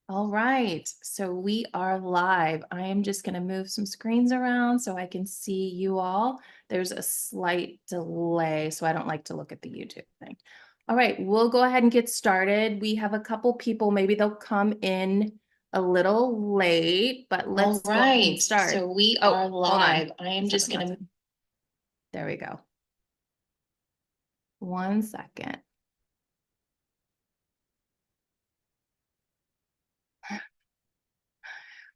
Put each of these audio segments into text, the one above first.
All right, so we are live. I am just going to move some screens around so I can see you all. There's a slight delay, so I don't like to look at the YouTube thing. All right, we'll go ahead and get started. We have a couple people, maybe they'll come in a little late, but let's go ahead and start. So we Oh, are hold on. live. I am just going to. There we go. 1 second.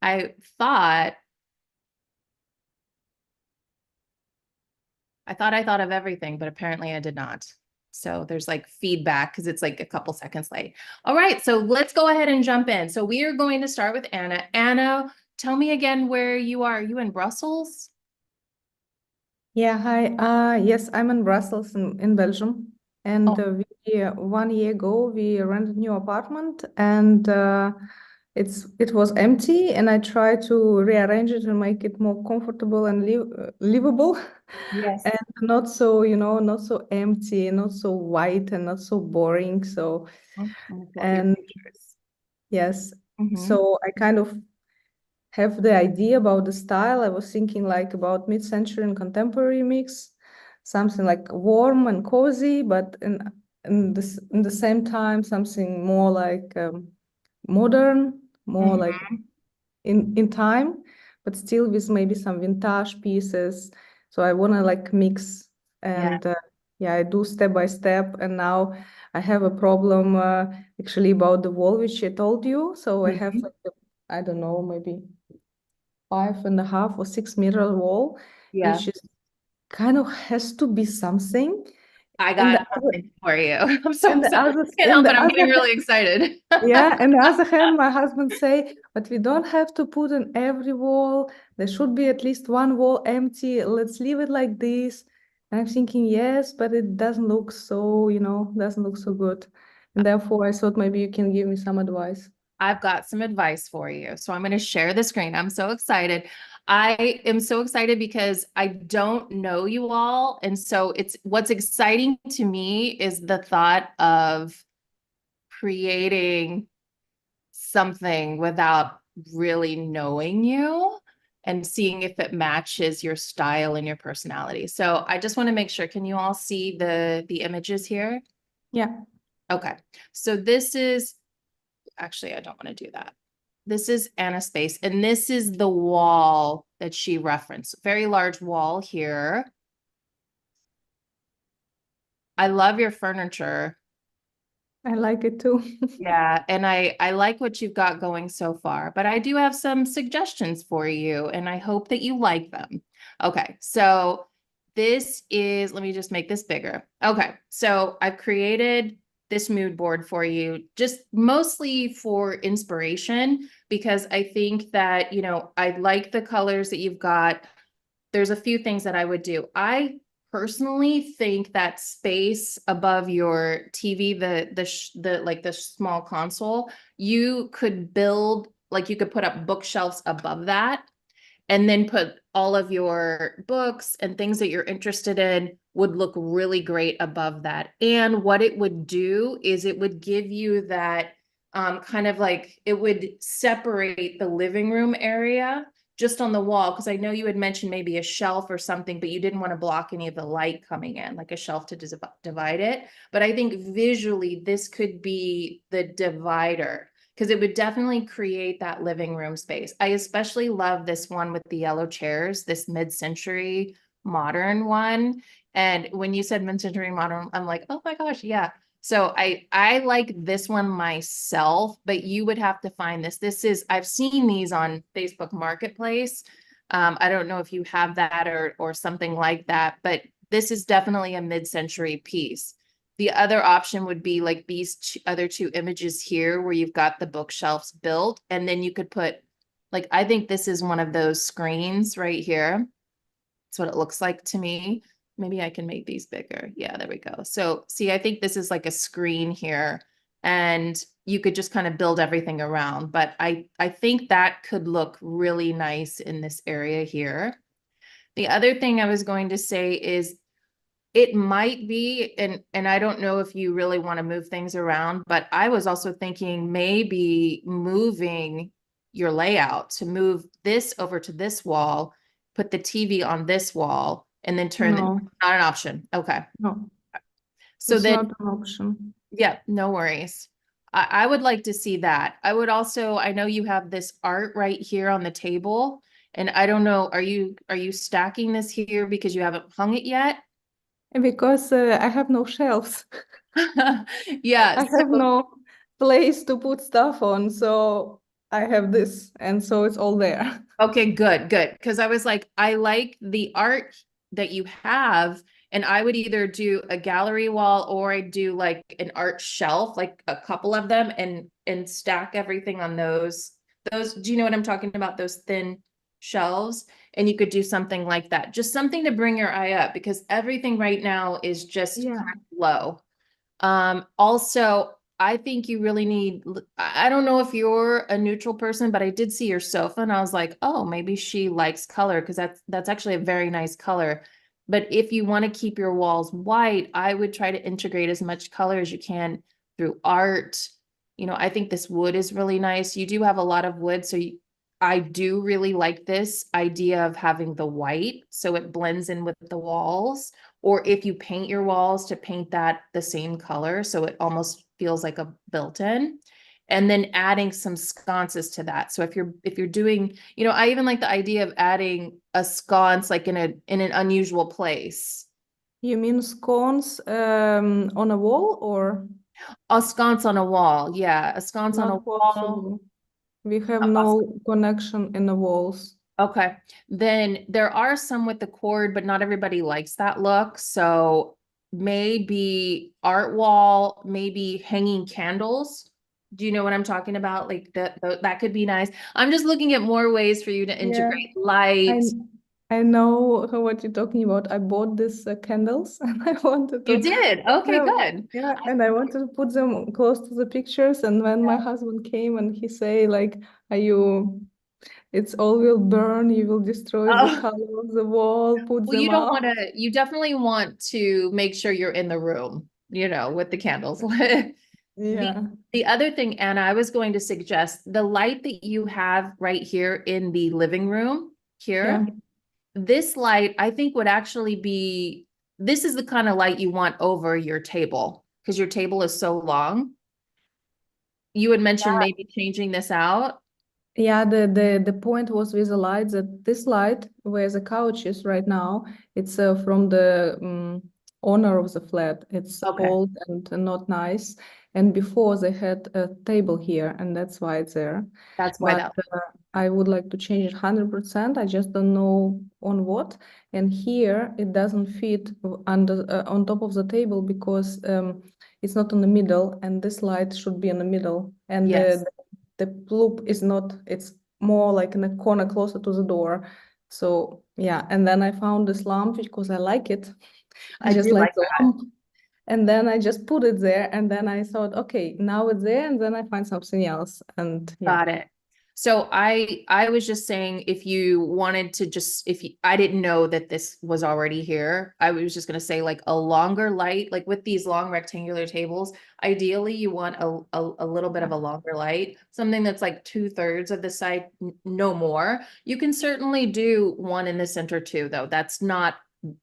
I thought I thought of everything, but apparently I did not. So there's like feedback because it's like a couple seconds late. All right, so let's go ahead and jump in. So we are going to start with Anna. Anna, tell me again where you are. Are you in Brussels? Yeah, hi. Yes, I'm in Brussels in Belgium. And Oh, we 1 year ago we rented a new apartment and it was empty and I tried to rearrange it and make it more comfortable and livable yes. and not so, not so empty, not so white and not so boring. So I'm gonna pull up your and pictures. yes, Mhm. so I kind of have the idea about the style. I was thinking like about mid-century and contemporary mix, something like warm and cozy, but in the same time something more like modern, more like Mhm. in time, but still with maybe some vintage pieces. So I want to like mix Yeah. and yeah, I do step by step. And now I have a problem actually about the wall, which I told you. So I have Mhm. like I don't know, maybe 5.5 or 6 meter wall, Yeah. which is kind of has to be something. I And the got other, something for you. I'm so and the excited. other, I can't and help the it. I'm getting other, really excited. yeah, and the other hand, my husband say, but we don't have to put in every wall. There should be at least one wall empty. Let's leave it like this. And I'm thinking, yes, but it doesn't look so, doesn't look so good. And therefore, I thought maybe you can give me some advice. I've got some advice for you. So I'm going to share the screen. I'm so excited. I am so excited because I don't know you all. And so it's what's exciting to me is the thought of creating something without really knowing you and seeing if it matches your style and your personality. So I just want to make sure, can you all see the images here? Yeah. Okay. So this is actually, I don't want to do that. This is Anna's space, and this is the wall that she referenced. Very large wall here. I love your furniture. I like it too. Yeah, and I like what you've got going so far, but I do have some suggestions for you, and I hope that you like them. Okay, so this is, let me just make this bigger. Okay, so I've created this mood board for you, just mostly for inspiration, because I think that, I like the colors that you've got. There's a few things that I would do. I personally think that space above your TV, the like the small console, you could build, like you could put up bookshelves above that and then put all of your books and things that you're interested in would look really great above that. And what it would do is it would give you that kind of like it would separate the living room area just on the wall, because I know you had mentioned maybe a shelf or something, but you didn't want to block any of the light coming in, like a shelf to divide it. But I think visually this could be the divider because it would definitely create that living room space. I especially love this one with the yellow chairs, this mid-century modern one. And when you said mid-century modern, I'm like, oh my gosh, yeah. So I like this one myself, but you would have to find this. This is, I've seen these on Facebook Marketplace. I don't know if you have that or something like that, but this is definitely a mid-century piece. The other option would be like these other two images here where you've got the bookshelves built, and then you could put, like, I think this is one of those screens right here. That's what it looks like to me. Maybe I can make these bigger. Yeah, there we go. So see, I think this is like a screen here, and you could just kind of build everything around. But I think that could look really nice in this area here. The other thing I was going to say is It might be, and I don't know if you really want to move things around, but I was also thinking maybe moving your layout to move this over to this wall, put the TV on this wall, and then turn the, No, not an option. Okay. no, So it's then, not an option. yeah, no worries. I would like to see that. I would also, I know you have this art right here on the table, and I don't know, are you stacking this here because you haven't hung it yet? And because I have no shelves. Yeah, I have so no place to put stuff on, so I have this, and so it's all there. okay, good, good. Because I was like, I like the art that you have, and I would either do a gallery wall or I do like an art shelf, like a couple of them, and stack everything on those. Those, do you know what I'm talking about? Those thin shelves, and you could do something like that. Just something to bring your eye up because everything right now is just Yeah. kind of low. Also, I think you really need, I don't know if you're a neutral person, but I did see your sofa and I was like, oh, maybe she likes color because that's actually a very nice color. But if you want to keep your walls white, I would try to integrate as much color as you can through art. You know, I think this wood is really nice. You do have a lot of wood, so I do really like this idea of having the white so it blends in with the walls, or if you paint your walls to paint that the same color so it almost feels like a built-in, and then adding some sconces to that. So if you're doing, you know, I even like the idea of adding a sconce like in an unusual place. You mean scones on a wall or A sconce on a wall, yeah, a sconce on a not wall. possible? We have Not possible. no connection in the walls. Okay, then there are some with the cord, but not everybody likes that look. So maybe art wall, maybe hanging candles. Do you know what I'm talking about? Like that could be nice. I'm just looking at more ways for you to Yeah, integrate light. I I know what you're talking about. I bought these candles and I wanted You to did. put Okay, them, good. yeah, and I wanted to put them close to the pictures. And when my husband came and he say like, "Are you? It's all will burn. You will destroy the Oh, color of the wall. Put well, you them don't out." want to, you definitely want to make sure you're in the room, you know, with the candles. The Yeah, the other thing, Anna, I was going to suggest the light that you have right here in the living room yeah, here. This light, I think would actually be, this is the kind of light you want over your table because your table is so long. You had mentioned maybe changing this out. yeah. The point was with the light that this light, where the couch is right now, it's from the owner of the flat. It's Okay, old and not nice. And before they had a table here, and that's why it's there. that's why But that. I would like to change it 100%. I just don't know on what. And here it doesn't fit under on top of the table because it's not in the middle, and this light should be in the middle. And Yes, the loop is not, it's more like in a corner closer to the door. So yeah, and then I found this lamp because I like it. I I just do like like the that. lamp. And then I just put it there, and then I thought, okay, now it's there, and then I find something else. And yeah, Got it. So I was just saying if you wanted to just if you, I didn't know that this was already here. I was just gonna say like a longer light, like with these long rectangular tables, ideally you want a little bit of a longer light, something that's like 2/3 of the side, no more. You can certainly do one in the center too, though. That's not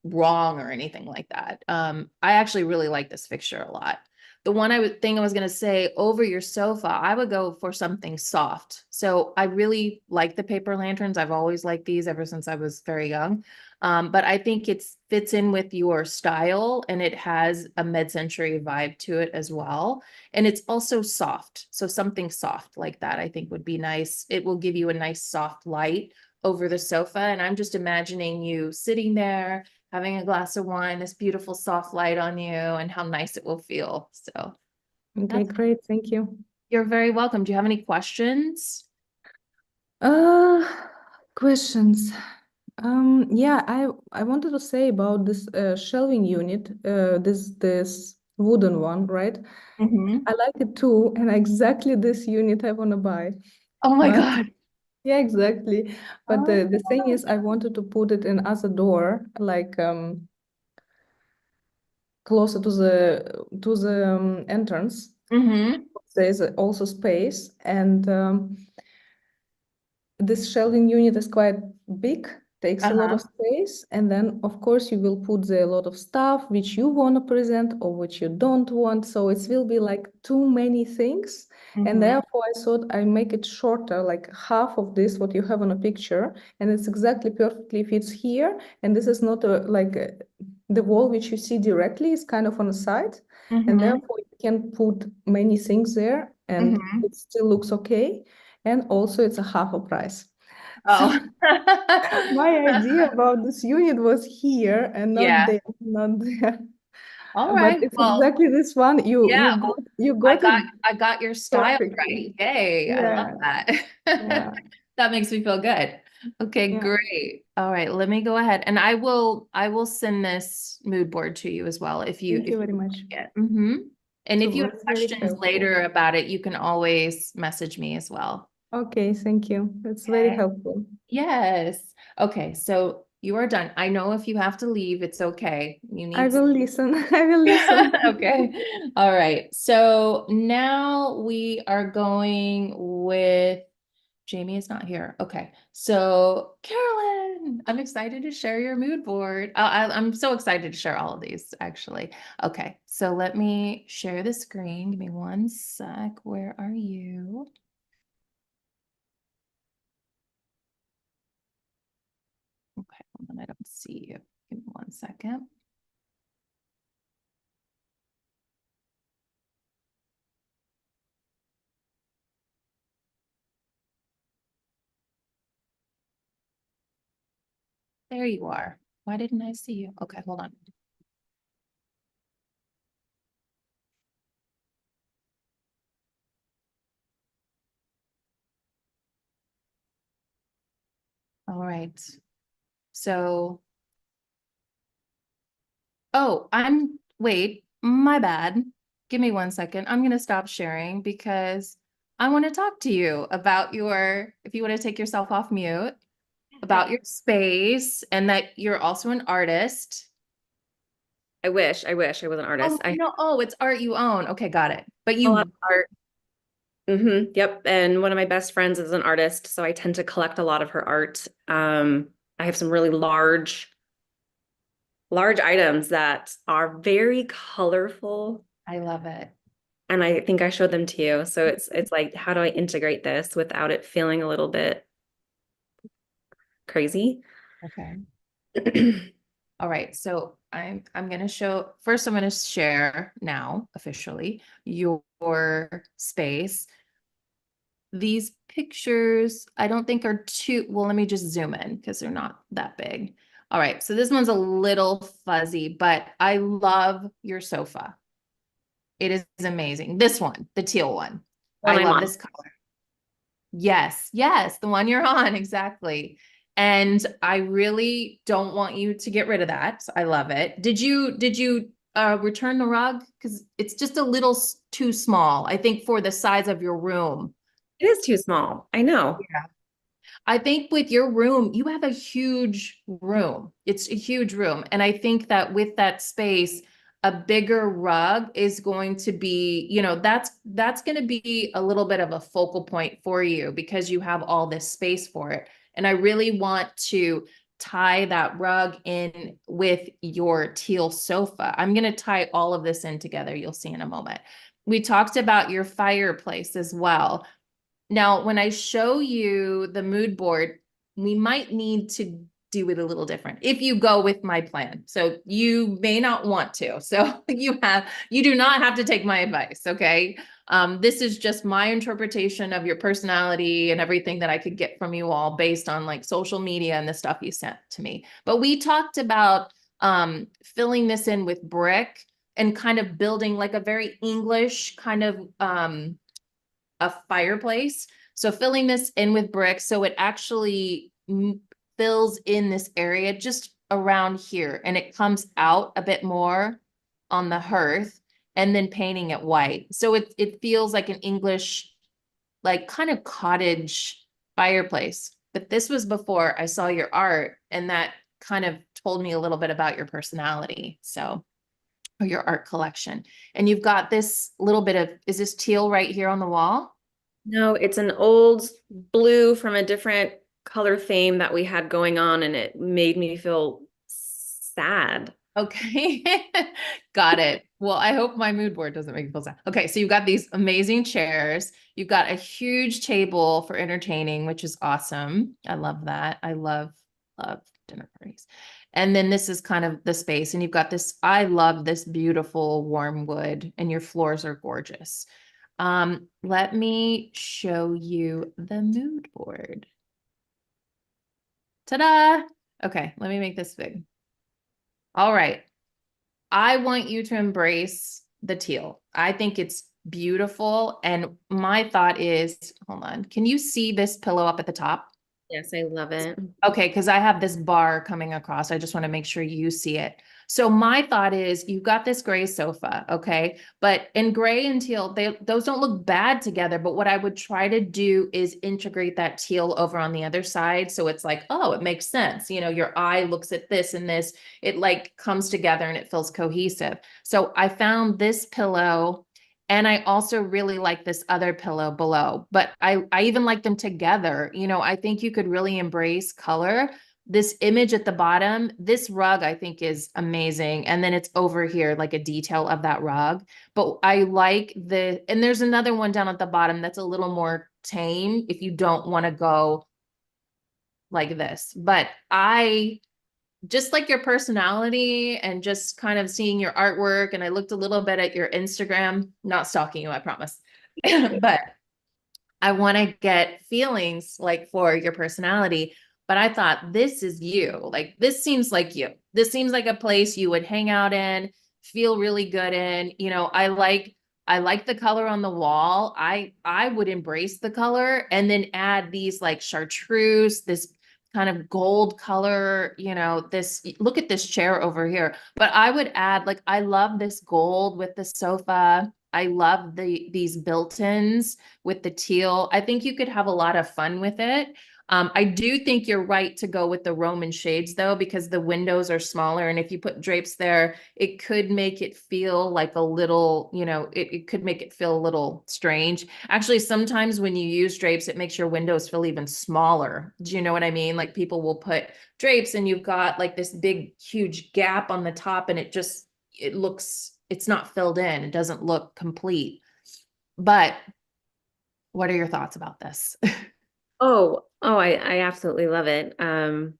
wrong or anything like that. I actually really like this fixture a lot. The one I was going to say over your sofa, I would go for something soft. So I really like the paper lanterns. I've always liked these ever since I was very young. But I think it fits in with your style and it has a mid-century vibe to it as well. And it's also soft. So something soft like that, I think would be nice. It will give you a nice soft light over the sofa. And I'm just imagining you sitting there having a glass of wine, this beautiful soft light on you, and how nice it will feel. So okay, that's, great, thank you. you're very welcome. Do you have any questions? Uh, questions. Yeah, I wanted to say about this shelving unit, this wooden one, right? Mhm. I like it too, and exactly this unit I want to buy. Oh my But God. yeah, exactly. But Oh, the thing is, I wanted to put it in as a door, like closer to the entrance. Mm-hmm. There's also space, and this shelving unit is quite big, takes a lot Uh-huh. of space, and then of course you will put there a lot of stuff which you want to present or which you don't want. So it will be like too many things, and Mm-hmm. therefore I thought I make it shorter, like half of this what you have on a picture, and it's exactly perfectly fits here. And this is not the wall which you see directly is kind of on the side, and Mm-hmm. therefore you can put many things there, and Mm-hmm. it still looks okay. And also it's a half a price. So Oh. my idea about this unit was here and not Yeah. there, not there. All But right. it's Well, exactly this one. You yeah. you Well, got you I got it got I got your style perfectly. right. Yay. I love Yeah, that. yeah, That makes me feel good. Okay, yeah. great. All right, let me go ahead and I will send this mood board to you as well Thank if you you very much. like it. And if you So have that's very questions helpful. later about it, you can always message me as well. Okay, thank you. That's very Okay. helpful. Yes. Okay, so you are done. I know if you have to leave, it's okay. You I need will listen. I will listen. Okay. All right. So now we are going with Jamie is not here. Okay. So Carolyn, I'm excited to share your mood board. I'm so excited to share all of these actually. Okay. So let me share the screen. Give me one sec. Where are you? Okay. Hold on. I don't see you. Give me one second. There you are. Why didn't I see you? Okay. Hold on. All right. So oh, wait, my bad. Give me one second. I'm going to stop sharing because I want to talk to you about if you want to take yourself off mute, about your space and that you're also an artist. I wish I was an artist. Oh, I have no. Oh, it's art you own. Okay, got it. But a lot of you, art. Yep. And one of my best friends is an artist, so I tend to collect a lot of her art. I have some really large items that are very colorful, I love it. and I think I showed them to you. So it's like, how do I integrate this without it feeling a little bit crazy? Okay. All right. So I'm going to first I'm going to share now officially your space. These pictures, I don't think are well, let me just zoom in because they're not that big. All right, so this one's a little fuzzy, but I love your sofa. It is amazing. This one, the teal one. I One I'm love on. this color. Yes, yes, the one you're on, exactly. And I really don't want you to get rid of that. I love it. Did you return the rug? Because it's just a little too small, I think, for the size of your room. It is too small. I know. I think with your room, you have a huge room. It's a huge room. And I think that with that space, a bigger rug is going to be, that's going to be a little bit of a focal point for you because you have all this space for it. And I really want to tie that rug in with your teal sofa. I'm going to tie all of this in together. You'll see in a moment. We talked about your fireplace as well. Now, when I show you the mood board, we might need to do it a little different if you go with my plan. So you may not want to. So you do not have to take my advice. Okay. This is just my interpretation of your personality and everything that I could get from you all based on like social media and the stuff you sent to me. But we talked about filling this in with brick and kind of building like a very English kind of a fireplace. So filling this in with bricks, so it actually fills in this area just around here and it comes out a bit more on the hearth and then painting it white. So it feels like an English, like kind of cottage fireplace. But this was before I saw your art and that kind of told me a little bit about your personality. So or your art collection. And you've got this little bit of, is this teal right here on the wall? No, it's an old blue from a different color theme that we had going on, and it made me feel sad. Okay. Got it. Well, I hope my mood board doesn't make you feel sad. Okay, so you've got these amazing chairs. You've got a huge table for entertaining, which is awesome. I love that. I love dinner parties. And then this is kind of the space, and you've got this, I love this beautiful warm wood, and your floors are gorgeous. Let me show you the mood board. Ta-da! Okay, let me make this big. All right. I want you to embrace the teal. I think it's beautiful. And my thought is, hold on, can you see this pillow up at the top? Yes, I love it. Okay, because I have this bar coming across. I just want to make sure you see it. So my thought is you've got this gray sofa, okay? But in gray and teal, those don't look bad together. But what I would try to do is integrate that teal over on the other side. So it's like, oh, it makes sense. You know, your eye looks at this and this, it like comes together and it feels cohesive. So I found this pillow. And I also really like this other pillow below, but I even like them together. You know, I think you could really embrace color. This image at the bottom, this rug, I think is amazing. And then it's over here, like a detail of that rug. But I like and there's another one down at the bottom that's a little more tame if you don't want to go like this. But I just like your personality and just kind of seeing your artwork. And I looked a little bit at your Instagram, not stalking you, I promise. But I want to get feelings like for your personality. But I thought this is you. Like this seems like you. This seems like a place you would hang out in, feel really good in. You know, I like the color on the wall. I would embrace the color and then add these like chartreuse, this kind of gold color, you know, this, look at this chair over here. But I would add, like, I love this gold with the sofa. I love these built-ins with the teal. I think you could have a lot of fun with it. I do think you're right to go with the Roman shades though, because the windows are smaller. And if you put drapes there, it could make it feel like a little, you know, it could make it feel a little strange. Actually, sometimes when you use drapes, it makes your windows feel even smaller. Do you know what I mean? Like people will put drapes and you've got like this big, huge gap on the top and it's not filled in. It doesn't look complete. But what are your thoughts about this? I absolutely love it. Can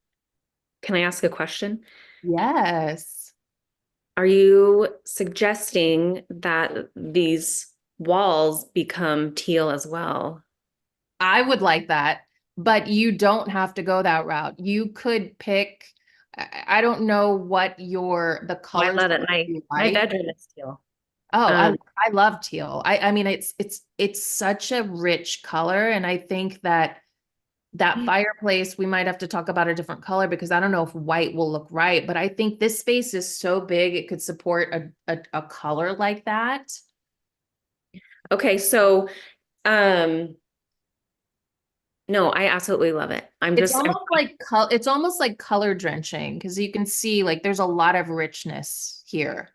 I ask a question? Yes. Are you suggesting that these walls become teal as well? I would like that, but you don't have to go that route. You could pick, I don't know what the Oh, I colors love it. that My you my like. bedroom is teal. Oh, Um, I love teal. I mean, it's such a rich color. And I think that fireplace, we might have to talk about a different color because I don't know if white will look right, but I think this space is so big, it could support a color like that. okay, so no, I absolutely love it. It's almost like color drenching because you can see like there's a lot of richness here.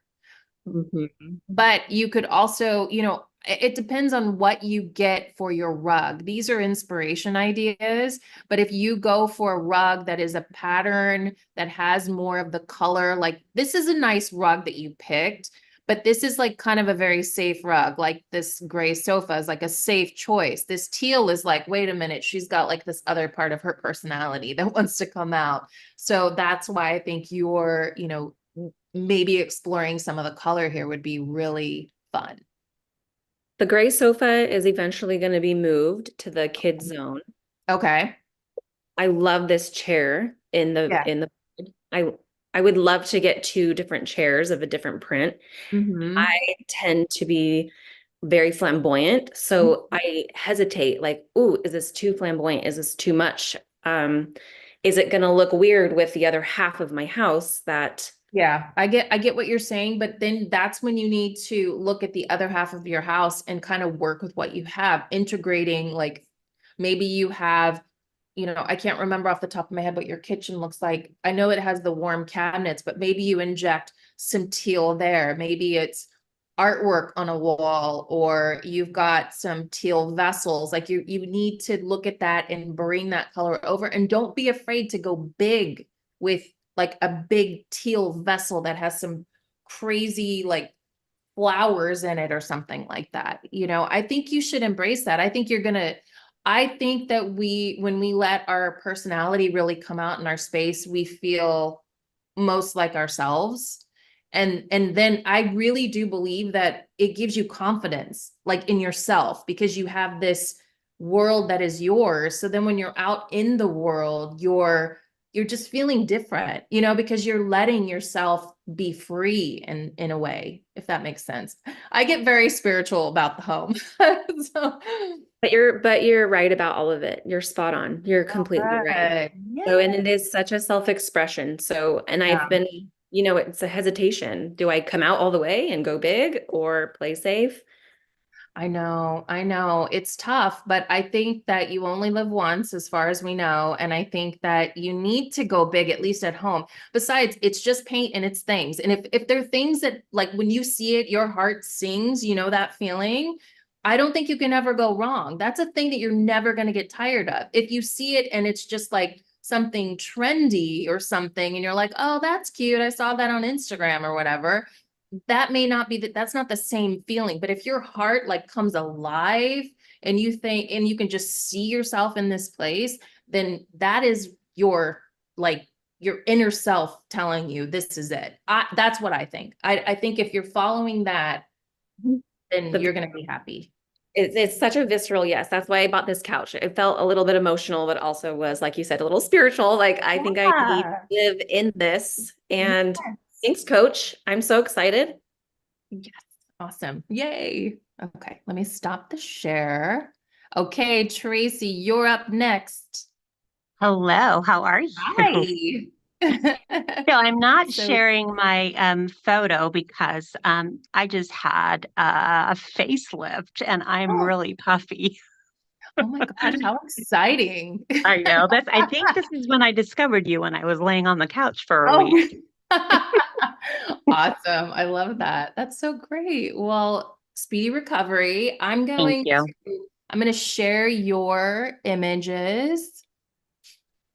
Mhm. But you could also, you know, it depends on what you get for your rug. These are inspiration ideas, but if you go for a rug that is a pattern that has more of the color, like this is a nice rug that you picked, but this is like kind of a very safe rug. Like this gray sofa is like a safe choice. This teal is like, wait a minute, she's got like this other part of her personality that wants to come out. So that's why I think you're, you know, maybe exploring some of the color here would be really fun. The gray sofa is eventually going to be moved to the kids zone. Okay. I love this chair Yeah. I would love to get two different chairs of a different print. Mm-hmm. I tend to be very flamboyant, so I hesitate like, ooh, is this too flamboyant? Is this too much? Is it going to look weird with the other half of my house that Yeah, I get what you're saying, but then that's when you need to look at the other half of your house and kind of work with what you have, integrating like maybe you have you know, I can't remember off the top of my head what your kitchen looks like. I know it has the warm cabinets, but maybe you inject some teal there. Maybe it's artwork on a wall, or you've got some teal vessels. Like you need to look at that and bring that color over, and don't be afraid to go big with like a big teal vessel that has some crazy like flowers in it or something like that. You know, I think you should embrace that. I think that when we let our personality really come out in our space, we feel most like ourselves. And then I really do believe that it gives you confidence, like in yourself, because you have this world that is yours. So then when you're out in the world, you're just feeling different, you know, because you're letting yourself be free in a way, if that makes sense. I get very spiritual about the home. So, But you're right about all of it. You're spot on. You're completely right. So, and it is such a self-expression. So, and I've been, you know, it's a hesitation. Do I come out all the way and go big or play safe? I know. It's tough, but I think that you only live once, as far as we know. And I think that you need to go big, at least at home. Besides, it's just paint and it's things. And if there are things that, like, when you see it, your heart sings, you know, that feeling, I don't think you can ever go wrong. That's a thing that you're never going to get tired of. If you see it and it's just like something trendy or something, and you're like, oh, that's cute, I saw that on Instagram or whatever, that may not be that's not the same feeling. But if your heart like comes alive and you think, and you can just see yourself in this place, then that is your, like, your inner self telling you this is it. That's what I think. I think if you're following that, then you're going to be happy. It's such a visceral yes. That's why I bought this couch. It felt a little bit emotional, but also was, like you said, a little spiritual. Like, I think I need to live in this. And thanks, coach. I'm so excited. Yes. Awesome. Yay. Okay. Let me stop the share. Okay, Tracy, you're up next. Hello, how are you? Hi. So I'm not So- sharing my photo because I just had a facelift and I'm really puffy. Oh my gosh, how exciting. I know that's I think this is when I discovered you when I was laying on the couch for a Oh, week. awesome. I love that. That's so great. Well, speedy recovery. Thank you. I'm going to share your images.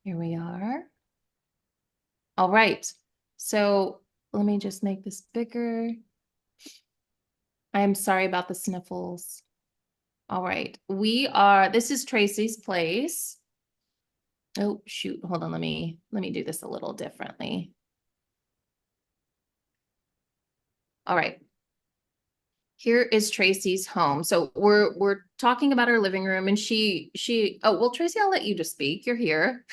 Here we are. All right. So let me just make this bigger. I am sorry about the sniffles. All right. This is Tracy's place. Oh, shoot. Hold on. Let me do this a little differently. All right. Here is Tracy's home. So we're talking about her living room, and oh, well, Tracy, I'll let you just speak. You're here.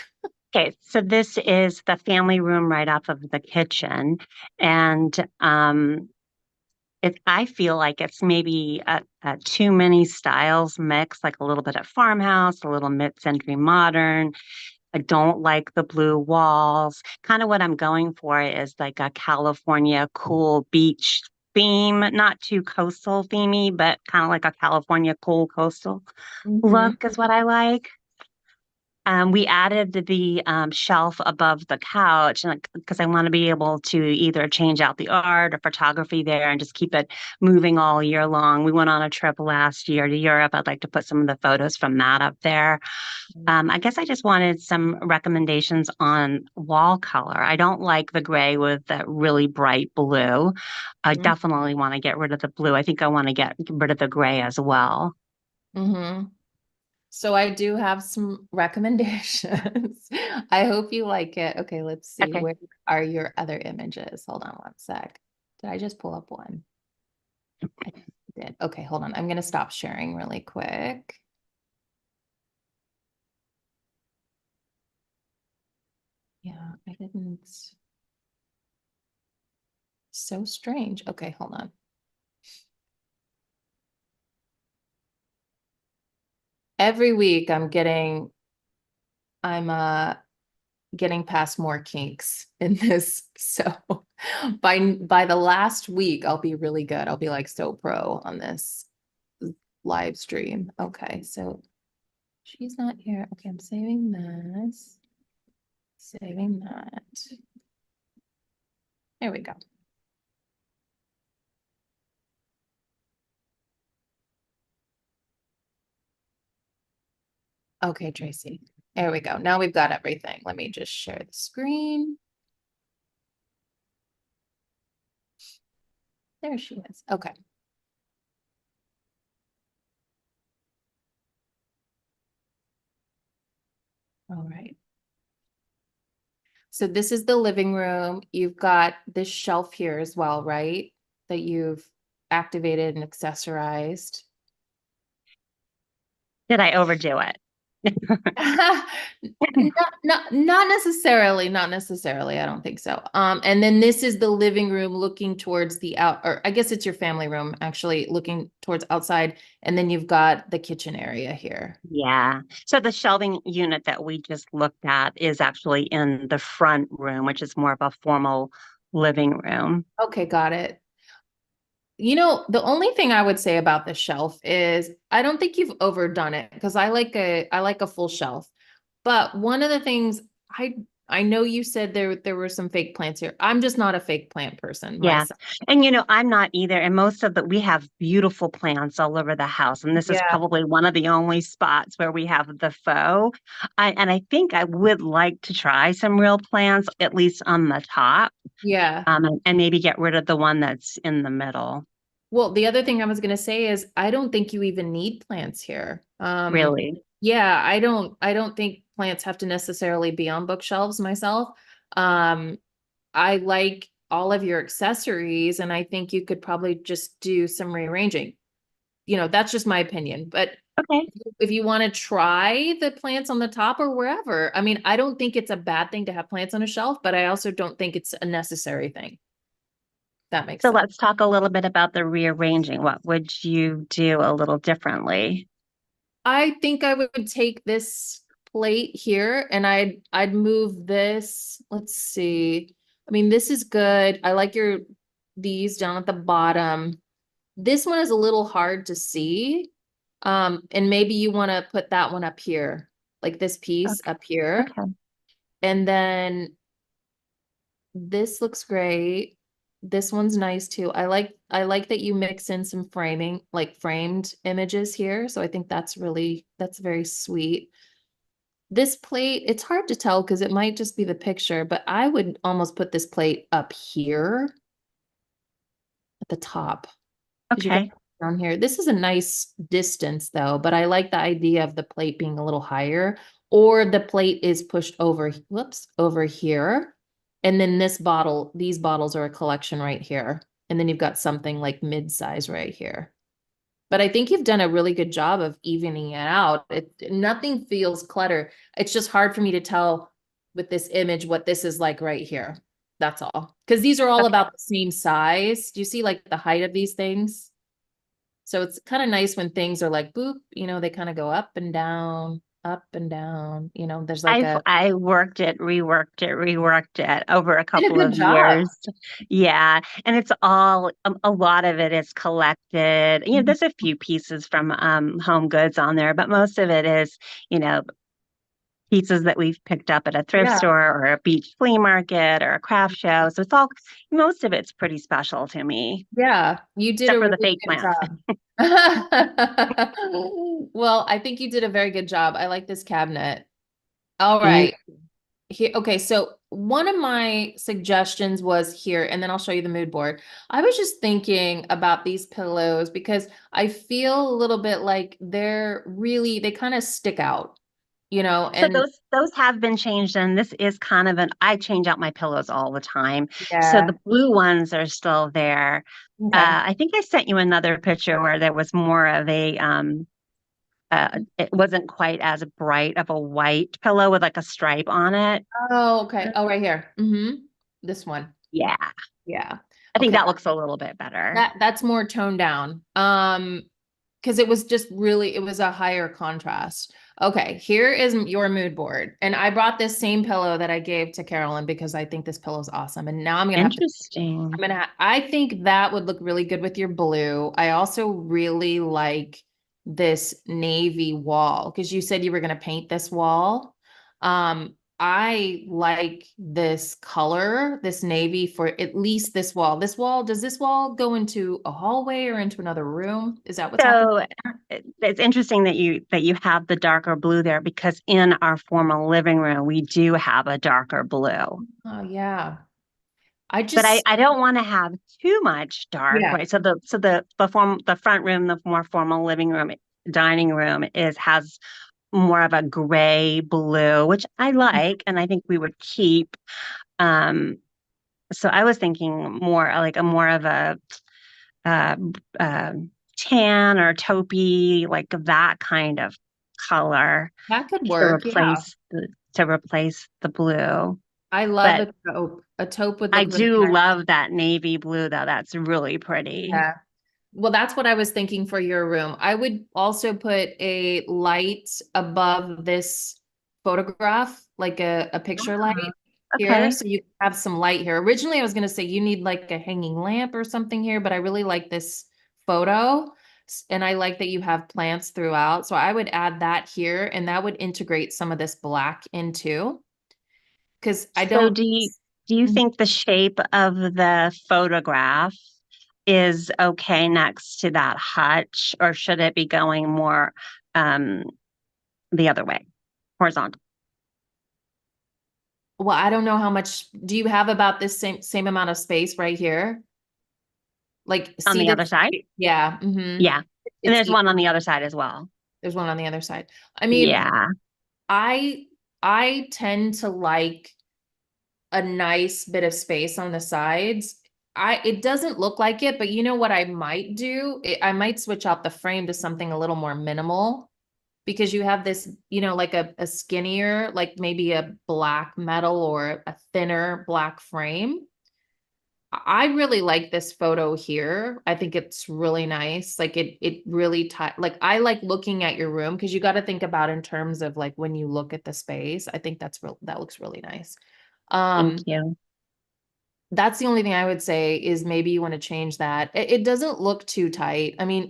Okay, so this is the family room right off of the kitchen. And I feel like it's maybe too many styles mixed, like a little bit of farmhouse, a little mid-century modern. I don't like the blue walls. Kind of what I'm going for is like a California cool beach theme, not too coastal themey, but kind of like a California cool coastal look is what I like. We added the shelf above the couch because I want to be able to either change out the art or photography there and just keep it moving all year long. We went on a trip last year to Europe. I'd like to put some of the photos from that up there. I guess I just wanted some recommendations on wall color. I don't like the gray with that really bright blue. I definitely want to get rid of the blue. I think I want to get rid of the gray as well. So I do have some recommendations. I hope you like it. Okay, let's see. Okay. Where are your other images? Hold on one sec. Did I just pull up one? I did. Okay, hold on. I'm going to stop sharing really quick. Yeah, I didn't. So strange. Okay, hold on. Every week I'm getting past more kinks in this. So by the last week, I'll be really good. I'll be like so pro on this live stream. Okay, so She's not here. Okay, I'm saving this. Saving that. There we go. Okay, Tracy. There we go. Now we've got everything. Let me just share the screen. There she is. Okay. All right. So this is the living room. You've got this shelf here as well, right? That you've activated and accessorized. Did I overdo it? Not necessarily, not necessarily. I don't think so. And then this is the living room looking towards the out, or I guess it's your family room actually looking towards outside. And then you've got the kitchen area here. Yeah. So the shelving unit that we just looked at is actually in the front room, which is more of a formal living room. Okay, got it. You know, the only thing I would say about the shelf is I don't think you've overdone it because I like a full shelf. But one of the things I know you said there were some fake plants here. I'm just not a fake plant person Yeah. myself. And I'm not either. And we have beautiful plants all over the house. And this is Yeah. probably one of the only spots where we have the faux. And I think I would like to try some real plants, at least on the top. Yeah. And maybe get rid of the one that's in the middle. Well, the other thing I was going to say is I don't think you even need plants here. Really? Yeah, I don't think plants have to necessarily be on bookshelves myself. I like all of your accessories and I think you could probably just do some rearranging. You know, that's just my opinion, but Okay. if you want to try the plants on the top or wherever, I mean, I don't think it's a bad thing to have plants on a shelf, but I also don't think it's a necessary thing. That makes So sense. let's talk a little bit about the rearranging. What would you do a little differently? I think I would take this plate here and I'd move this. Let's see. I mean, this is good. I like these down at the bottom. This one is a little hard to see. And maybe you want to put that one up here, like this piece up here. Okay. And then this looks great. This one's nice too. I like that you mix in some framing, like framed images here. So I think that's very sweet. This plate, it's hard to tell because it might just be the picture, but I would almost put this plate up here at the top. 'Cause you got Okay. down here. This is a nice distance though, but I like the idea of the plate being a little higher or the plate is pushed over, whoops, over here. And then these bottles are a collection right here. And then you've got something like mid-size right here. But I think you've done a really good job of evening it out. Nothing feels clutter. It's just hard for me to tell with this image what this is like right here. That's all. Because these are all Okay. about the same size. Do you see like the height of these things? So it's kind of nice when things are like boop, they kind of go up and down, there's like I worked it, reworked it over a did a couple good of job. years. Yeah. And it's all, a lot of it is collected. There's a few pieces from Home Goods on there, but most of it is, you know, pieces that we've picked up at a thrift Yeah. store or a beach flea market or a craft show. So most of it's pretty special to me, Yeah, you did except a for the really fake good plants. job. Well, I think you did a very good job. I like this cabinet. All Thank right. Here, okay, so one of my suggestions was here, and then I'll show you the mood board. I was just thinking about these pillows because I feel a little bit like they kind of stick out, So and those have been changed, and this is kind of I change out my pillows all the time. So yeah. the blue ones are still there. Okay. I think I sent you another picture where there was more of it wasn't quite as bright of a white pillow with like a stripe on it. Oh, okay. Oh, right here. This one. Yeah, Yeah. I think Okay. that looks a little bit better. That's more toned down. Because it was a higher contrast. Okay, here is your mood board. And I brought this same pillow that I gave to Carolyn because I think this pillow is awesome. And now Interesting. I think that would look really good with your blue. I also really like this navy wall, because you said you were going to paint this wall. I like this color, this navy, for at least this wall. This wall, does this wall go into a hallway or into another room? Is that what's happening? So it's interesting that you have the darker blue there, because in our formal living room we do have a darker blue. Oh yeah. I But just, I don't want to have too much dark, yeah. right? So the front room, the more formal living room, dining room has more of a gray blue, which I like, and I think we would keep. Um, so I was thinking more like a more of a uh, uh, tan or taupey, like that kind of color That could to work. Yeah. replace the blue. I love But a taupe. A taupe would I look really do nice. love that navy blue, though. That's really pretty. Yeah. Well, that's what I was thinking for your room. I would also put a light above this photograph, like a picture light here. Okay. So you have some light here. Originally, I was going to say you need like a hanging lamp or something here, but I really like this photo. And I like that you have plants throughout. So I would add that here, and that would integrate some of this black into, because I So don't. do you think the shape of the photograph is okay next to that hutch, or should it be going more um the other way, horizontal? Well, I don't know how much do you have about this same amount of space right here? Like, On see the other this? side? Yeah. Yeah. And It's there's one on the other side as well. there's one on the other side. I mean, Yeah. I I tend to like a nice bit of space on the sides. It doesn't look like it, but you know what I might do? I might switch out the frame to something a little more minimal, because you have this, like a skinnier, like maybe a black metal or a thinner black frame. I really like this photo here. I think it's really nice. Like it really like I like looking at your room, because you got to think about in terms of like when you look at the space. I think that looks really nice. Thank Um, you. that's the only thing I would say is maybe you want to change that. It doesn't look too tight. I mean,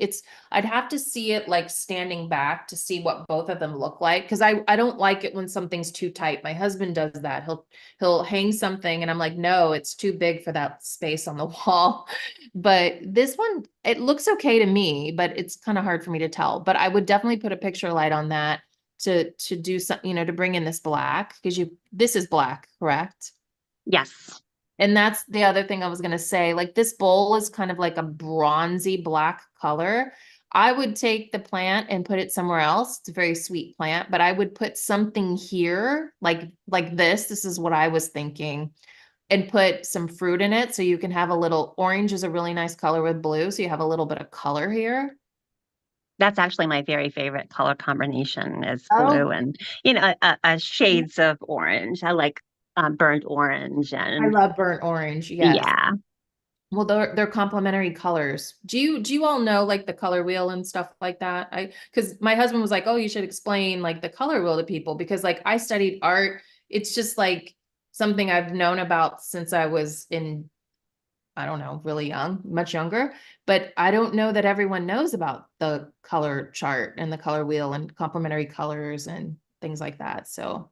I'd have to see it like standing back to see what both of them look like. Cause I don't like it when something's too tight. My husband does that. He'll hang something and I'm like, no, it's too big for that space on the wall. But this one, it looks okay to me, but it's kind of hard for me to tell. But I would definitely put a picture light on that to do some, to bring in this black, because this is black, correct? Yes. And that's the other thing I was going to say. Like, this bowl is kind of like a bronzy black color. I would take the plant and put it somewhere else. It's a very sweet plant, but I would put something here like this. This is what I was thinking, and put some fruit in it. So you can have a little orange is a really nice color with blue. So you have a little bit of color here. That's actually my very favorite color combination is Oh, blue and, shades of orange. I like burnt orange I and love burnt orange. Yes. yeah. Well, they're complementary colors. Do you all know like the color wheel and stuff like that? Because my husband was like, "Oh, you should explain like the color wheel to people," because like I studied art. It's just like something I've known about since I was in, I don't know, really young, much younger. But I don't know that everyone knows about the color chart and the color wheel and complementary colors and things like that. So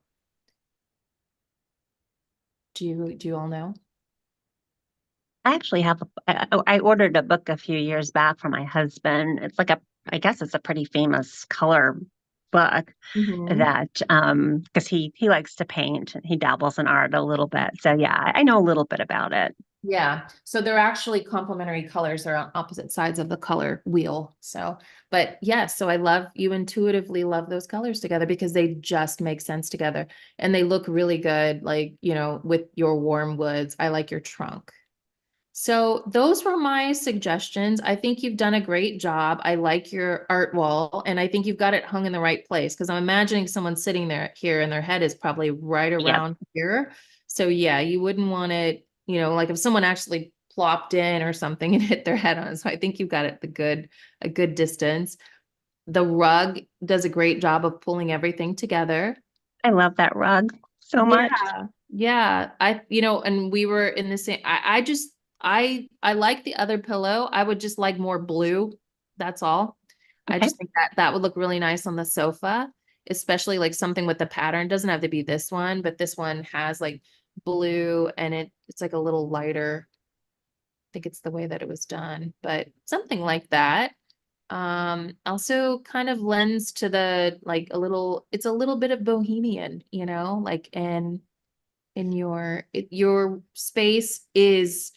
do you all know? I actually I ordered a book a few years back for my husband. It's like I guess it's a pretty famous color book Mhm. that, because he likes to paint and he dabbles in art a little bit. So yeah, I know a little bit about it. Yeah, so they're actually complementary colors. They're on opposite sides of the color wheel. So, but yeah, so you intuitively love those colors together because they just make sense together and they look really good, like, with your warm woods. I like your trunk. So those were my suggestions. I think you've done a great job. I like your art wall, and I think you've got it hung in the right place, because I'm imagining someone sitting there here and their head is probably right Yep. around here. So yeah, you wouldn't want it, like if someone actually plopped in or something and hit their head on it. So I think you've got it a good distance. The rug does a great job of pulling everything together. I love that rug so much. Yeah. Yeah. And we were in the same, I like the other pillow. I would just like more blue. That's all. I Okay. just think that that would look really nice on the sofa, especially like something with the pattern. Doesn't have to be this one, but this one has like blue and it's like a little lighter. I think it's the way that it was done, but something like that. Also kind of lends to the like it's a little bit of bohemian, you know, like in your space is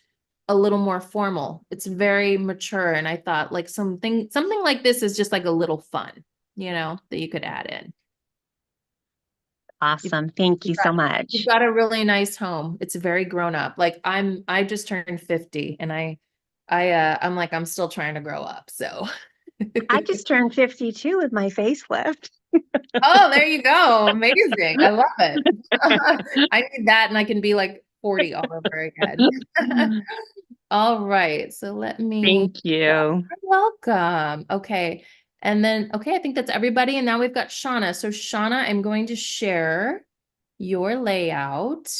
a little more formal. It's very mature. And I thought like something like this is just like a little fun, you know, that you could add in. Awesome. Thank you so much. You've got a really nice home. It's very grown up. Like I just turned 50 and I'm like, I'm still trying to grow up. So I just turned 52 with my facelift. oh, there you go. Amazing. I love it. I need that and I can be like 40 all over again. All right. So let me. Thank you. You're welcome. Okay. And then, okay, I think that's everybody. And now we've got Shauna. So Shauna, I'm going to share your layout.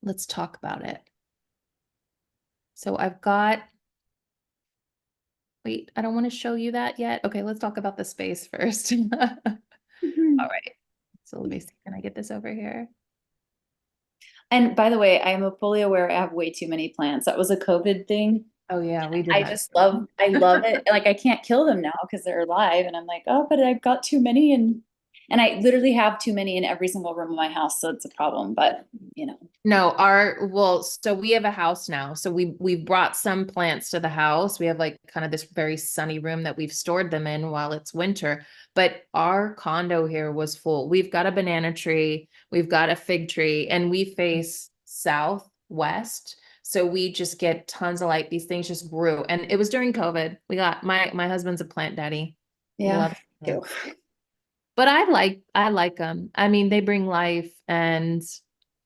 Let's talk about it. So I've got, wait, I don't want to show you that yet. Okay, let's talk about the space first. All right. So let me see. Can I get this over here? And by the way, I am fully aware I have way too many plants. That was a COVID thing. Oh yeah, we did. I love it. Like I can't kill them now because they're alive. And I'm like, oh, but I've got too many. And I literally have too many in every single room of my house. So it's a problem, but you know. No, so we have a house now. So we've brought some plants to the house. We have like kind of this very sunny room that we've stored them in while it's winter. But our condo here was full. We've got a banana tree, we've got a fig tree, and we face southwest. So we just get tons of light. These things just grew. And it was during COVID. We got my husband's a plant daddy. Yeah. But I like them. I mean, they bring life and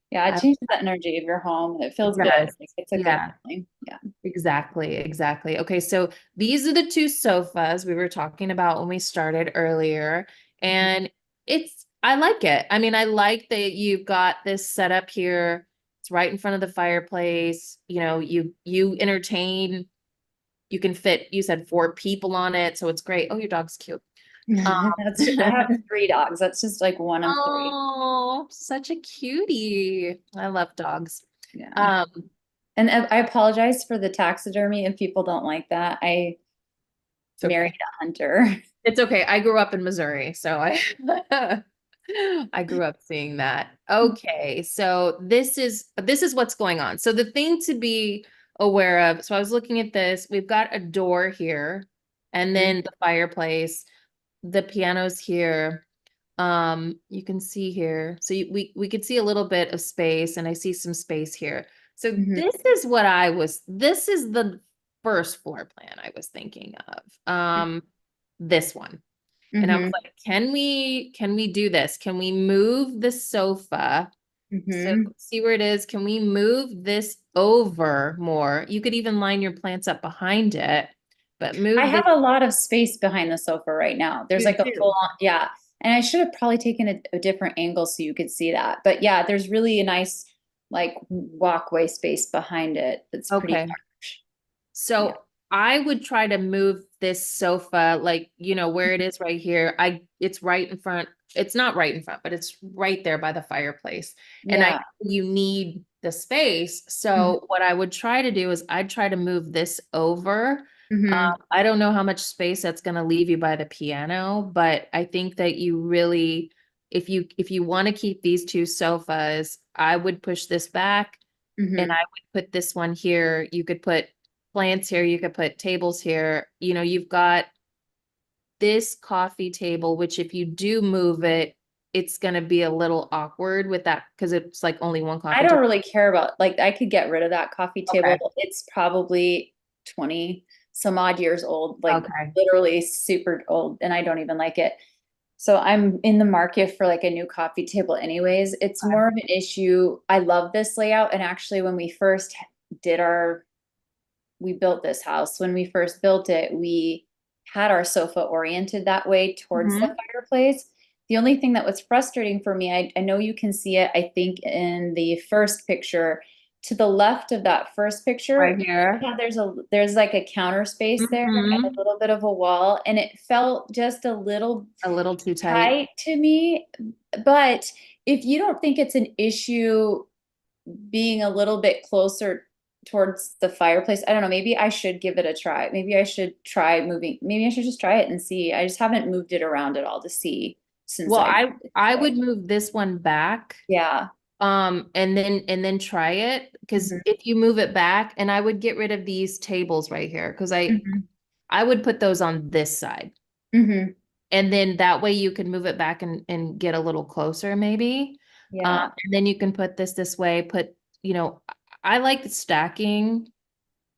yeah, it changes the energy of your home. It feels good. Yes. Like, it's a good feeling. Yeah. Exactly. Okay, so these are the two sofas we were talking about when we started earlier. And I like it. I mean, I like that you've got this set up here. It's right in front of the fireplace. You know, you entertain, you can fit, you said 4 people on it, so it's great. Oh, your dog's cute. I have 3 dogs. That's just like one of 3. Oh, such a cutie. I love dogs. Yeah. And I apologize for the taxidermy if people don't like that. I married a hunter. It's okay. I grew up in Missouri, so I grew up seeing that. Okay, so this is what's going on. So the thing to be aware of, so I was looking at this, we've got a door here, and then the fireplace, the piano's here. You can see here. So we could see a little bit of space, and I see some space here. So this is this is the first floor plan I was thinking of. This one. And I was like, can we do this? Can we move the sofa? So see where it is. Can we move this over more? You could even line your plants up behind it, but move. I have a lot of space behind the sofa right now. There's like a full on, yeah. And I should have probably taken a different angle so you could see that. But yeah, there's really a nice like walkway space behind it. That's pretty large. So yeah. I would try to move this sofa, like, you know, where it is right here. It's right in front. It's not right in front, but it's right there by the fireplace. And you need the space. So what I would try to do is I'd try to move this over. I don't know how much space that's going to leave you by the piano, but I think that you really, if you want to keep these two sofas, I would push this back and I would put this one here. You could put plants here. You could put tables here. You know, you've got this coffee table, which if you do move it, it's going to be a little awkward with that because it's like only one coffee table. I don't really care about, like, I could get rid of that coffee table. Okay. It's probably 20 some odd years old, like literally super old, and I don't even like it. So I'm in the market for like a new coffee table anyways. It's more of an issue. I love this layout. And actually when we first we built this house, when we first built it, we had our sofa oriented that way towards the fireplace. The only thing that was frustrating for me, I know you can see it, I think in the first picture, to the left of that first picture, Right here. yeah, there's like a counter space there and a little bit of a wall, and it felt just a little too tight. tight to me. But if you don't think it's an issue being a little bit closer towards the fireplace, I don't know, maybe I should give it a try. Maybe I should try moving. Maybe I should just try it and see. I just haven't moved it around at all to see since Well, I would move this one back. Yeah. And then try it, because if you move it back, and I would get rid of these tables right here, because I would put those on this side. And then that way you can move it back and get a little closer maybe. Yeah. And then you can put this way, I like stacking,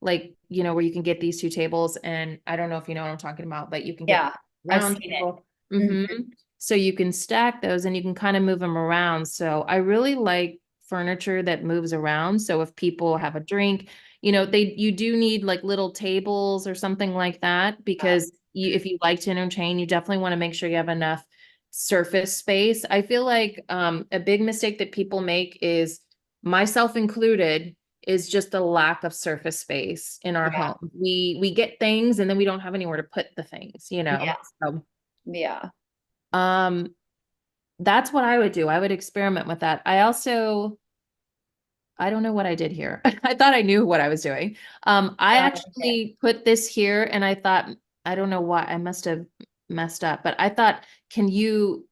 like, where you can get these two tables, and I don't know if you know what I'm talking about, but you can get round table. So you can stack those and you can kind of move them around. So I really like furniture that moves around. So if people have a drink, you do need like little tables or something like that, because if you like to entertain, you definitely want to make sure you have enough surface space. I feel like a big mistake that people make, is myself included, is just a lack of surface space in our home. We get things and then we don't have anywhere to put the things, So that's what I would do. I would experiment with that. I don't know what I did here. I thought I knew what I was doing. I actually put this here, and I thought, I don't know why, I must have messed up, but I thought, can you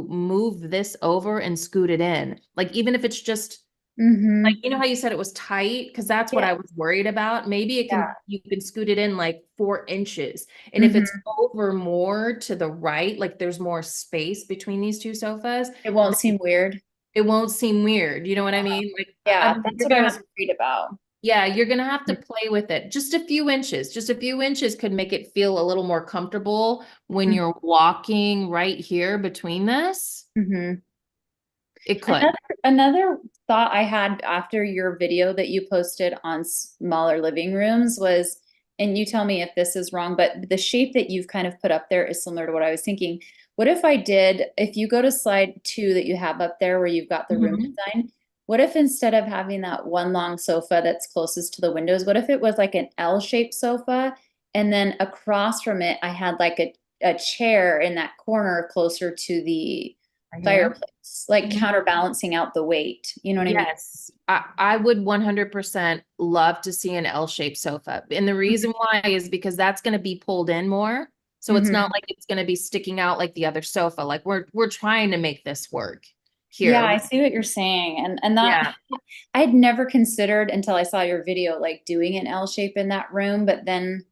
move this over and scoot it in? Like, even if it's just like, how you said it was tight, because that's what I was worried about. Maybe you can scoot it in like 4 inches. And if it's over more to the right, like there's more space between these two sofas, it won't seem weird. It won't seem weird. You know what I mean? Like, that's what I was worried about. Yeah, you're going to have to play with it. Just a few inches. Just a few inches could make it feel a little more comfortable when you're walking right here between this. It could. Another thought I had after your video that you posted on smaller living rooms was, and you tell me if this is wrong, but the shape that you've kind of put up there is similar to what I was thinking. What if you go to slide 2 that you have up there where you've got the room design, what if instead of having that one long sofa that's closest to the windows, what if it was like an L-shaped sofa, and then across from it, I had like a chair in that corner closer to the fireplace, like counterbalancing out the weight. You know what I mean? Yes, I would 100% love to see an L-shaped sofa. And the reason why is because that's going to be pulled in more. So it's not like it's going to be sticking out like the other sofa. Like we're trying to make this work here. Yeah, I see what you're saying. And that I had never considered until I saw your video, like doing an L shape in that room. But then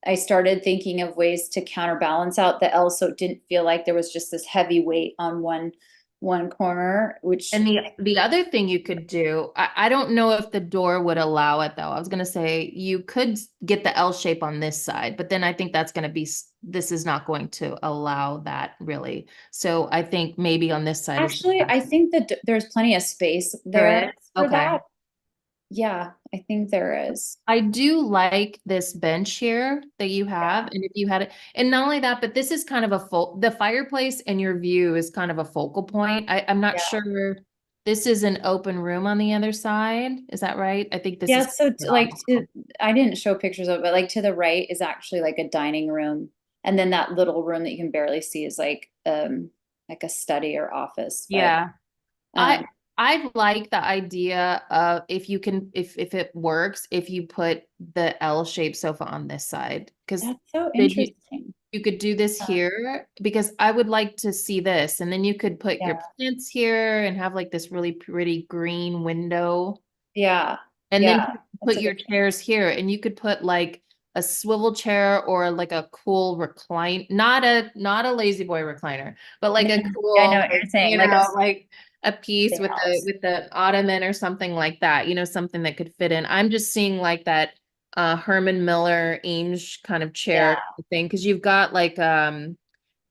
I started thinking of ways to counterbalance out the L, so it didn't feel like there was just this heavy weight on one corner, which. And the other thing you could do, I don't know if the door would allow it though. I was going to say you could get the L shape on this side, but then I think that's going to be, this is not going to allow that really. So I think maybe on this side. Actually, I think that there's plenty of space there for that. Yeah, I think there is. I do like this bench here that you have. And if you had it, and not only that, but this is kind of the fireplace and your view is kind of a focal point. I'm not sure. This is an open room on the other side. Is that right? I think this is. So I didn't show pictures of it, but like to the right is actually like a dining room. And then that little room that you can barely see is like a study or office. But, I like the idea of if it works, if you put the L-shaped sofa on this side, because that's so interesting. You could do this here, because I would like to see this, and then you could put your plants here and have like this really pretty green window. Yeah. And then put your chairs here, and you could put like a swivel chair or like a cool recline, not a lazy boy recliner, but like a cool, I know what you're saying. like a piece with the ottoman or something like that, something that could fit in. I'm just seeing like that Herman Miller Ames kind of chair thing, because you've got like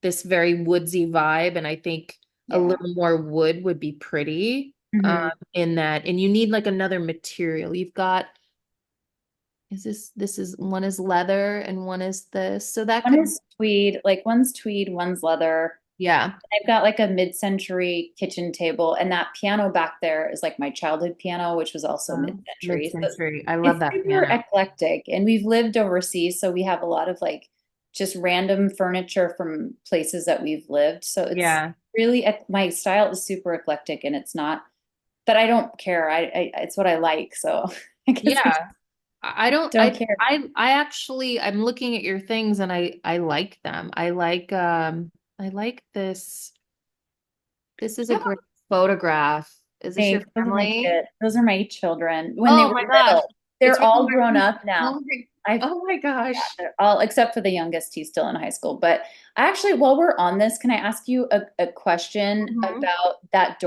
this very woodsy vibe, and I think a little more wood would be pretty in that. And you need like another material. You've got one is leather and one is this, so that one is tweed, like one's tweed, one's leather. Yeah. I've got like a mid-century kitchen table, and that piano back there is like my childhood piano, which was also mid-century. So Mid-century. I love it's that super piano. eclectic, and we've lived overseas, so we have a lot of like just random furniture from places that we've lived. So it's Yeah. really my style is super eclectic, and it's not that I don't care. I it's what I like. So I guess Yeah. I don't care. I actually, I'm looking at your things and I like them. I like this. This is a Yeah, great photograph. Is this your thanks. Those are my family? kids. Those are my children when they Oh were my gosh. little. It's They're really all grown up now. oh my, I've oh my gosh. they're all except for the youngest, he's still in high school. But actually, while we're on this, can I ask you a question Mhm. about that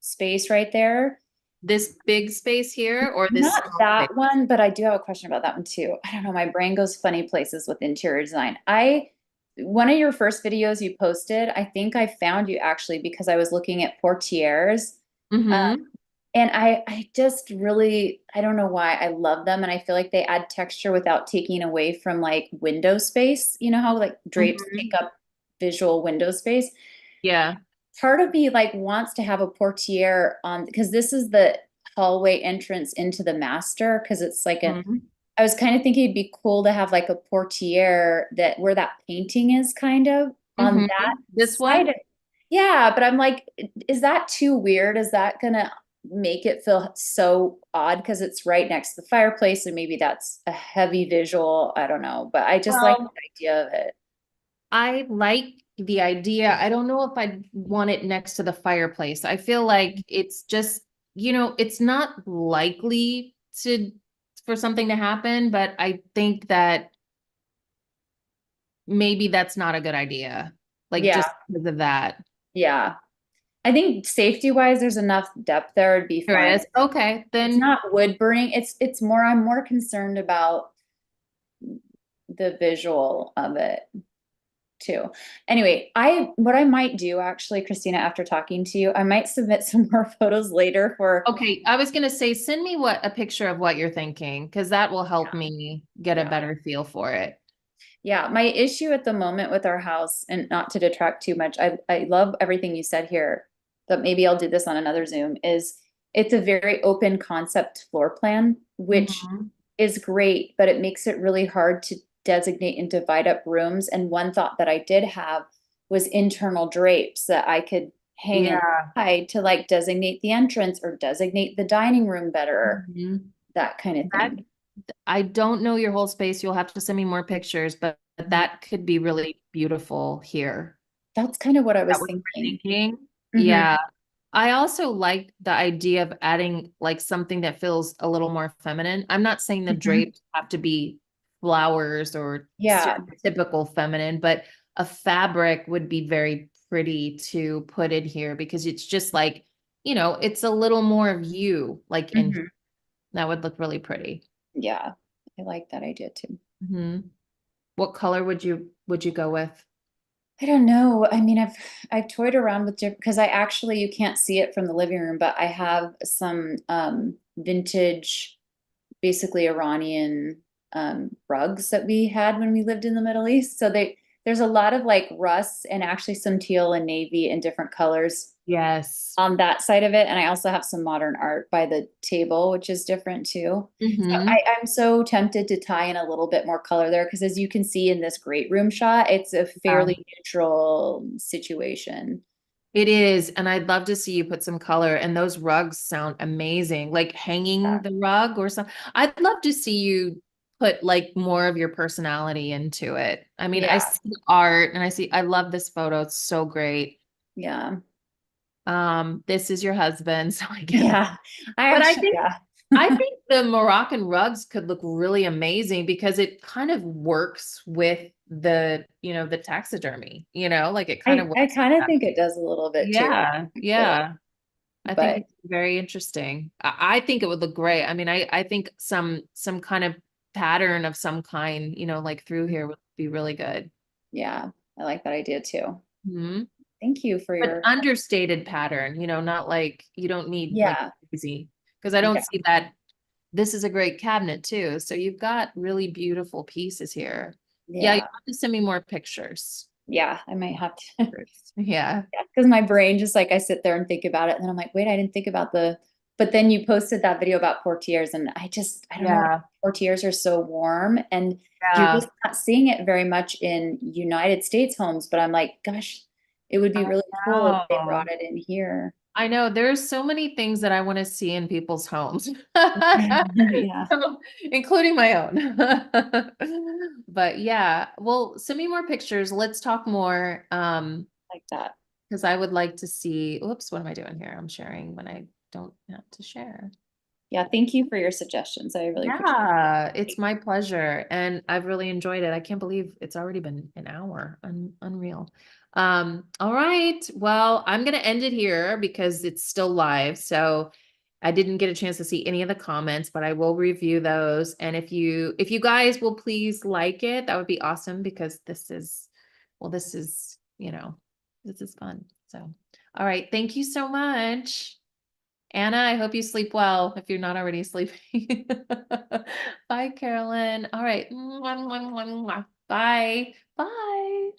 space right there? This big space here or this Not small that space? one, but I do have a question about that one too. I don't know, my brain goes funny places with interior design. One of your first videos you posted, I think I found you actually because I was looking at portieres. Mm-hmm. And I just really, I don't know why I love them. And I feel like they add texture without taking away from like window space. You know how like drapes take up visual window space? Yeah. Part of me like wants to have a portiere on because this is the hallway entrance into the master because it's like Mhm. I was kind of thinking it'd be cool to have like a portiere that where that painting is kind of on Mhm. that This side one? of yeah, but I'm like, is that too weird? Is that gonna make it feel so odd because it's right next to the fireplace and maybe that's a heavy visual? I don't know, but I just like the Well, idea of it. I like the idea. I don't know if I'd want it next to the fireplace. I feel like it's just, it's not likely for something to happen, but I think that maybe that's not a good idea. Like Yeah, just because of that. yeah. I think safety wise, there's enough depth there. It'd be There fine. is. Okay, It's then not wood burning. It's more, I'm more concerned about the visual of it too. Anyway, what I might do actually, Christina, after talking to you, I might submit some more photos later for okay, I was gonna say, send me a picture of what you're thinking, because that will help me get a yeah. better feel for it. Yeah, my issue at the moment with our house, and not to detract too much, I love everything you said here, but maybe I'll do this on another Zoom, is it's a very open concept floor plan, which Mhm. is great, but it makes it really hard to designate and divide up rooms. And one thought that I did have was internal drapes that I could hang Yeah. inside to like designate the entrance or designate the dining room better, Mhm. that kind of That thing. I don't know your whole space. You'll have to send me more pictures, but that could be really beautiful here. That's kind of what I That was was my thinking. thinking. Mhm. Yeah. I also like the idea of adding like something that feels a little more feminine. I'm not saying the Mhm. drapes have to be flowers or Yeah. stereotypical feminine, but a fabric would be very pretty to put in here because it's just like, it's a little more of you, like in Mhm. that would look really pretty. Yeah. I like that idea too. Hmm. What color would you go with? I don't know. I mean, I've toyed around with different because I actually you can't see it from the living room, but I have some vintage, basically Iranian rugs that we had when we lived in the Middle East. So there's a lot of like rust and actually some teal and navy and different colors Yes. on that side of it. And I also have some modern art by the table, which is different too. So Hmm. I'm so tempted to tie in a little bit more color there because as you can see in this great room shot, it's a fairly neutral situation. It is, and I'd love to see you put some color, and those rugs sound amazing. Like hanging the rug or something. I'd love to see you put like more of your personality into it. I mean, I Yeah, see the art and I love this photo. It's so great. yeah, This is your husband, so I get it. yeah. I But actually, yeah. I think the Moroccan rugs could look really amazing because it kind of works with the taxidermy, like it kind of I works with kind of that. think it does a little bit too, Yeah, actually. yeah. I think But it's very interesting. I think it would look great. I mean, I think some kind of pattern of some kind, like through here would be really good. yeah, I like that idea too. Hmm. Thank you for But your, understated pattern, not like you don't need like yeah, crazy because I yeah, don't see that. This is a great cabinet too. So you've got really beautiful pieces here. Yeah, you yeah. have to send me more pictures. Yeah, I might have to. Yeah. Because my brain just like I sit there and think about it, and then I'm like, wait, I didn't think about but then you posted that video about portières, and I don't know, portières are so warm, and you're just not seeing it very much in United States homes, but I'm like, gosh, it would be really cool if they brought it in here. I know there's so many things that I want to see in people's homes, Yeah. including my own. But yeah, well, send me more pictures. Let's talk more. Like that. Because I would like to see, oops, what am I doing here? I'm sharing when I don't have to share. Yeah, thank you for your suggestions. I really appreciate it. Yeah, it's my pleasure. And I've really enjoyed it. I can't believe it's already been an hour. Unreal. All right. Well, I'm going to end it here because it's still live. So I didn't get a chance to see any of the comments, but I will review those. And if you guys will please like it, that would be awesome because this is, this is fun. So, all right. Thank you so much. Anna, I hope you sleep well if you're not already sleeping. Bye, Carolyn. All right. Bye. Bye.